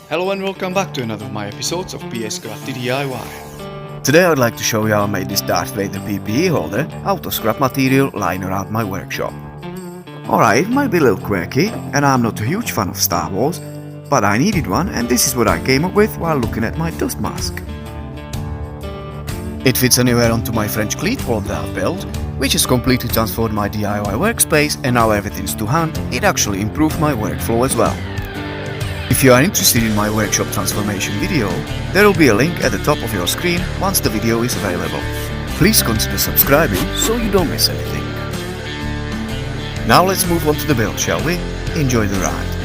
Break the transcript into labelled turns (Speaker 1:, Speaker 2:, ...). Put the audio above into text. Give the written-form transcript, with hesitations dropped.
Speaker 1: Hello and welcome back to another of my episodes of PS Crafty DIY.
Speaker 2: Today I'd like to show you how I made this Darth Vader PPE holder out of scrap material lying around my workshop. Alright, it might be a little quirky, and I'm not a huge fan of Star Wars, but I needed one and this is what I came up with while looking at my dust mask. It fits anywhere onto my French cleat holder I've built, which has completely transformed my DIY workspace, and now everything's to hand. It actually improved my workflow as well. If you are interested in my workshop transformation video, there will be a link at the top of your screen once the video is available. Please consider subscribing so you don't miss anything. Now let's move on to the build, shall we? Enjoy the ride.